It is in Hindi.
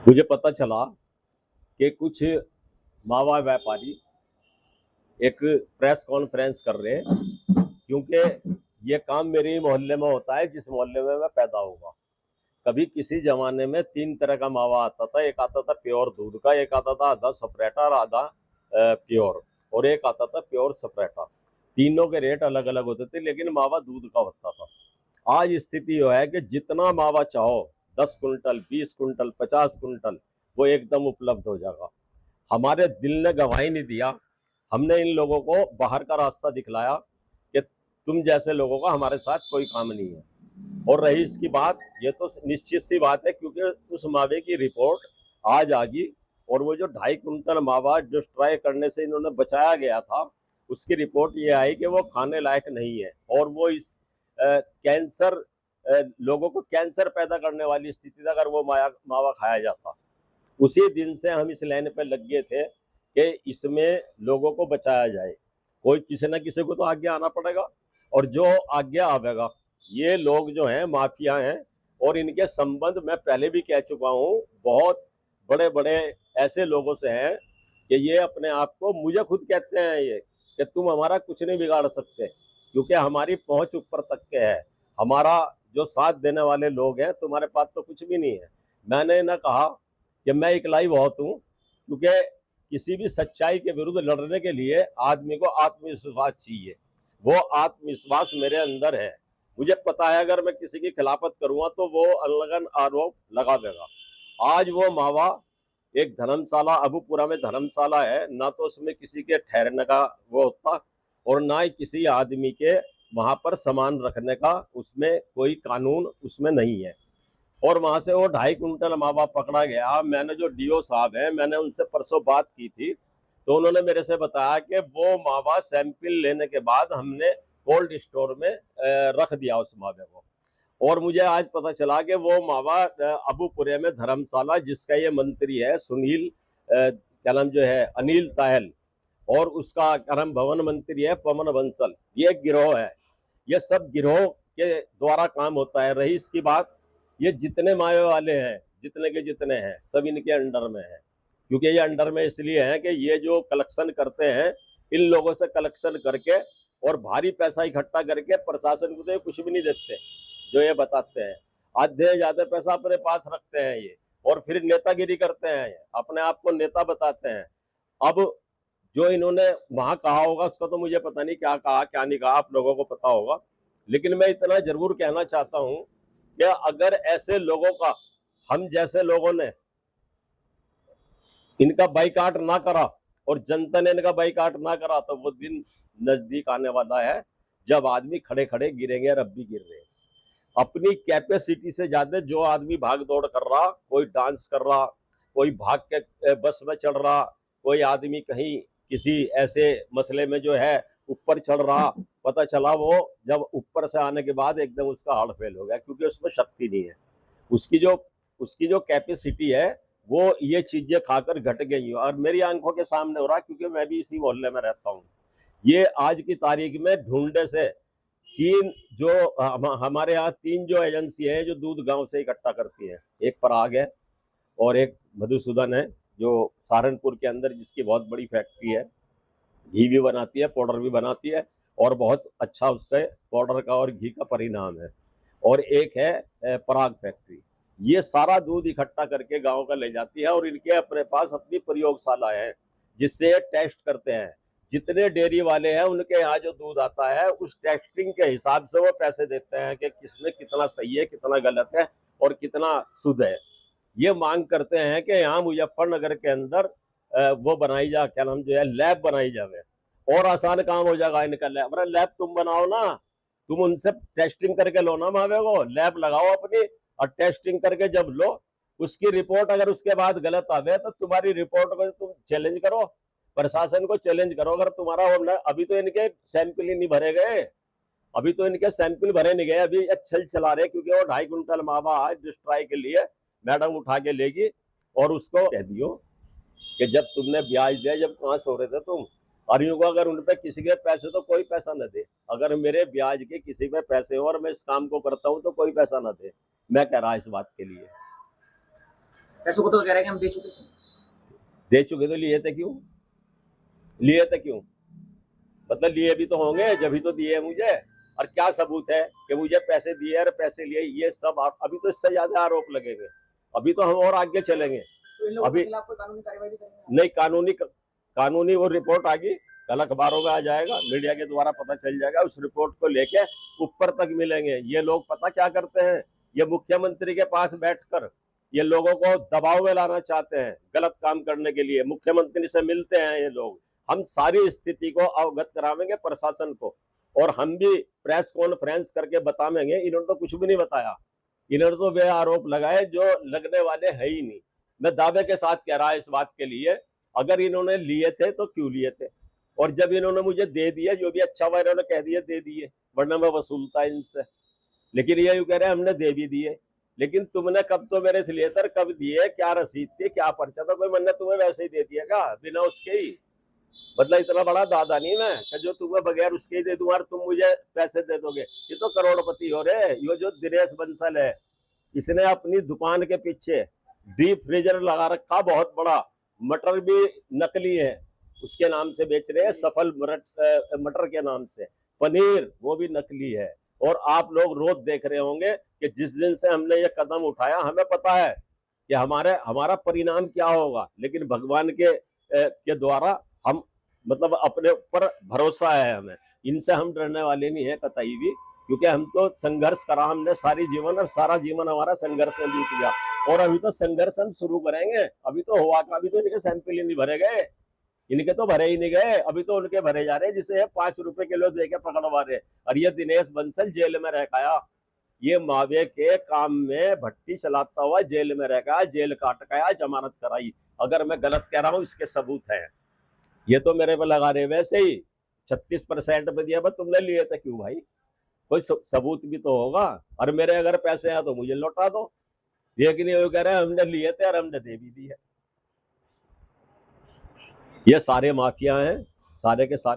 मुझे पता चला कि कुछ मावा व्यापारी एक प्रेस कॉन्फ्रेंस कर रहे हैं, क्योंकि ये काम मेरे ही मोहल्ले में होता है जिस मोहल्ले में मैं पैदा हुआ। कभी किसी जमाने में तीन तरह का मावा आता था। एक आता था प्योर दूध का, एक आता था आधा सपरेटा और आधा प्योर, और एक आता था प्योर सपरेटा। तीनों के रेट अलग अलग होते थे, लेकिन मावा दूध का होता था। आज स्थिति यह है कि जितना मावा चाहो, 10 कुंटल, 20 कुंटल, 50 कुंटल, वो एकदम उपलब्ध हो जाएगा। हमारे दिल ने गवाही नहीं दिया। हमने इन लोगों को बाहर का रास्ता दिखलाया कि तुम जैसे लोगों का हमारे साथ कोई काम नहीं है। और रही इसकी बात, ये तो निश्चित सी बात है, क्योंकि उस मावे की रिपोर्ट आज आ गई, और वो जो 2.5 कुंटल मावा जो ट्राई करने से इन्होंने बचाया गया था, उसकी रिपोर्ट ये आई कि वो खाने लायक नहीं है, और वो इस कैंसर, लोगों को कैंसर पैदा करने वाली स्थिति था अगर वो मावा खाया जाता। उसी दिन से हम इस लाइन पे लग गए थे कि इसमें लोगों को बचाया जाए। कोई किसी न किसी को तो आगे आना पड़ेगा, और जो आगे आवेगा, ये लोग जो हैं माफिया हैं, और इनके संबंध मैं पहले भी कह चुका हूँ, बहुत बड़े बड़े ऐसे लोगों से हैं कि ये अपने आप को, मुझे खुद कहते हैं ये कि तुम हमारा कुछ नहीं बिगाड़ सकते, क्योंकि हमारी पहुंच ऊपर तक के है। हमारा जो साथ देने वाले लोग हैं, तुम्हारे पास तो कुछ भी नहीं है। मैंने ना कहा कि मैं इकलाई बहुत हूँ, क्योंकि किसी भी सच्चाई के विरुद्ध लड़ने के लिए आदमी को आत्मविश्वास चाहिए। वो आत्मविश्वास मेरे अंदर है। मुझे पता है अगर मैं किसी की खिलाफत करूंगा तो वो अलगन आरोप लगा देगा। आज वो मावा एक धर्मशाला, अबूपुरा में धर्मशाला है, ना तो उसमें किसी के ठहरने का वो होता, और ना ही किसी आदमी के वहां पर सामान रखने का उसमें कोई कानून उसमें नहीं है। और वहां से वो 2.5 कुंटल मावा पकड़ा गया। मैंने जो डीओ साहब हैं, मैंने उनसे परसों बात की थी, तो उन्होंने मेरे से बताया कि वो मावा सैंपल लेने के बाद हमने कोल्ड स्टोर में रख दिया उस मावे को। और मुझे आज पता चला कि वो मावा अबूपुरे में धर्मशाला, जिसका ये मंत्री है सुनील, क्या नाम जो है, अनिल तायल, और उसका क्या नाम भवन मंत्री है पवन बंसल, ये एक गिरोह है। ये सब गिरोह के द्वारा काम होता है। रही इसकी बात, ये जितने मावे वाले हैं, जितने के जितने हैं, सब इनके अंडर में है। क्योंकि ये अंडर में इसलिए है कि ये जो कलेक्शन करते हैं, इन लोगों से कलेक्शन करके और भारी पैसा इकट्ठा करके प्रशासन को तो कुछ भी नहीं देते, जो ये बताते हैं। आधे ज्यादा पैसा अपने पास रखते हैं ये, और फिर नेतागिरी करते हैं, ये अपने आप को नेता बताते हैं। अब जो इन्होंने वहां कहा होगा उसका तो मुझे पता नहीं, क्या कहा क्या नहीं कहा, आप लोगों को पता होगा। लेकिन मैं इतना जरूर कहना चाहता हूं कि अगर ऐसे लोगों का, हम जैसे लोगों ने इनका बाइकाट ना करा और जनता ने इनका बाइकाट ना करा, तो वो दिन नजदीक आने वाला है जब आदमी खड़े खड़े गिरेंगे और अब भी गिर रहे हैं। अपनी कैपेसिटी से ज्यादा जो आदमी भाग दौड़ कर रहा, कोई डांस कर रहा, कोई भाग के बस में चढ़ रहा, कोई आदमी कहीं किसी ऐसे मसले में जो है ऊपर चढ़ रहा, पता चला वो जब ऊपर से आने के बाद एकदम उसका हार्ट फेल हो गया, क्योंकि उसमें शक्ति नहीं है। उसकी जो उसकी जो कैपेसिटी है, वो ये चीजें खाकर घट गई, और मेरी आंखों के सामने हो रहा, क्योंकि मैं भी इसी मोहल्ले में रहता हूँ। ये आज की तारीख में ढूंढे से तीन जो हमारे यहाँ तीन जो एजेंसी है जो दूध गांव से इकट्ठा करती है, एक पराग है, और एक मधुसूदन है जो सहारनपुर के अंदर, जिसकी बहुत बड़ी फैक्ट्री है, घी भी बनाती है, पाउडर भी बनाती है, और बहुत अच्छा उसके पाउडर का और घी का परिणाम है। और एक है पराग फैक्ट्री। ये सारा दूध इकट्ठा करके गांव का ले जाती है, और इनके अपने पास अपनी प्रयोगशाला है जिससे टेस्ट करते हैं। जितने डेयरी वाले हैं उनके यहाँ जो दूध आता है, उस टेस्टिंग के हिसाब से वो पैसे देते हैं कि किसमें कितना सही है, कितना गलत है, और कितना शुद्ध है। ये मांग करते हैं कि यहाँ मुजफ्फरनगर के अंदर वो बनाई जा, क्या नाम जो है, लैब बनाई जाए, और आसान काम हो जाएगा इनका। लैब, अरे लैब तुम बनाओ ना, तुम उनसे टेस्टिंग करके लो ना मावे को, लैब लगाओ अपनी, और टेस्टिंग करके जब लो, उसकी रिपोर्ट अगर उसके बाद गलत आ गए तो तुम्हारी रिपोर्ट को तुम चैलेंज करो, प्रशासन को चैलेंज करो। अगर तुम्हारा होना, अभी तो इनके सैंपल ही नहीं भरे गए, अभी तो इनके सैंपल भरे नहीं गए, अभी छल चला रहे, क्योंकि वो 2.5 कुंटल मावा आज डिस्ट्रॉय के लिए मैडम उठा के लेगी। और उसको कह दियो कि जब तुमने ब्याज दिया, जब कहाँ सो रहे थे तुम, और यूं को अगर उन पे किसी के पैसे, तो कोई पैसा न दे। अगर मेरे ब्याज के किसी पे पैसे हो और मैं इस काम को करता हूं तो कोई पैसा न दे। मैं कह रहा इस बात के लिए। पैसों को तो कह रहे हैं कि हम दे चुके थे। दे चुके तो लिए थे क्यों? लिए थे क्यों? मतलब लिए भी तो होंगे जब ही तो दिए मुझे। और क्या सबूत है कि मुझे पैसे दिए और पैसे लिए? ये सब अभी तो इससे ज्यादा आरोप लगेंगे। अभी तो हम और आगे चलेंगे। तो इन लोगों अभी के खिलाफ कोई कानूनी कार्रवाई भी करेंगे? नहीं, कानूनी वो रिपोर्ट आ गई, कल अखबारों में आ जाएगा, मीडिया के द्वारा पता चल जाएगा। उस रिपोर्ट को लेके ऊपर तक मिलेंगे। ये लोग पता क्या करते हैं, ये मुख्यमंत्री के पास बैठकर ये लोगों को दबाव में लाना चाहते हैं गलत काम करने के लिए। मुख्यमंत्री से मिलते हैं ये लोग। हम सारी स्थिति को अवगत करावेंगे प्रशासन को, और हम भी प्रेस कॉन्फ्रेंस करके बतावेंगे। इन्होंने तो कुछ भी नहीं बताया। इन्होंने तो वे आरोप लगाए जो लगने वाले है ही नहीं। मैं दावे के साथ कह रहा इस बात के लिए, अगर इन्होंने लिए थे तो क्यों लिए थे? और जब इन्होंने मुझे दे दिए, जो भी अच्छा हुआ इन्होंने कह दिए दे दिए, वरना मैं वसूलता इनसे। लेकिन ये यूं कह रहे हैं हमने दे भी दिए। लेकिन तुमने कब तो मेरे से लिए थे, कब दिए, क्या रसीद थी, क्या पर्चा था? कोई मैंने तुम्हें वैसे ही दे दिया क्या बिना उसके ही? मतलब इतना बड़ा दादा नहीं मैं कि जो तुम्हें बगैर उसके ही दे दूंगा और तुम मुझे पैसे दे दोगे। ये तो करोड़पति हो रहे। ये जो दिनेश बंसल है, इसने अपनी दुकान के पीछे डीप फ्रीजर लगा रखा बहुत बड़ा। मटर भी नकली है, उसके नाम से बेच रहे हैं, सफल मटर के नाम से। पनीर वो भी नकली है। और आप लोग रोज देख रहे होंगे कि जिस दिन से हमने ये कदम उठाया, हमें पता है कि हमारा परिणाम क्या होगा। लेकिन भगवान के द्वारा हम मतलब अपने ऊपर भरोसा है हमें। इनसे हम डरने वाले नहीं है कतई भी, क्योंकि हम तो संघर्ष करा हमने सारी जीवन, और सारा जीवन हमारा संघर्ष में बीत गया। और अभी तो संघर्ष हम शुरू करेंगे। अभी तो हुआ का, अभी तो इनके सैंपल ही नहीं भरे गए। इनके तो भरे ही नहीं गए, अभी तो उनके भरे जा रहे हैं जिसे 5 रुपए किलो दे के पकड़वा रहे। और ये दिनेश बंसल जेल में रह गया। ये मावे के काम में भट्टी चलाता हुआ जेल में रह गया, जेल काट गया, जमानत कराई। अगर मैं गलत कह रहा हूं इसके सबूत है। ये तो मेरे पे लगा रहे वैसे ही 36% पे दिया, बस तुमने लिए थे क्यों भाई? कोई सबूत भी तो होगा। और मेरे अगर पैसे हैं तो मुझे लौटा दो। लेकिन ये कह रहे हैं हमने लिए थे और हमने दे भी दिए। ये सारे माफिया हैं, सारे के सारे।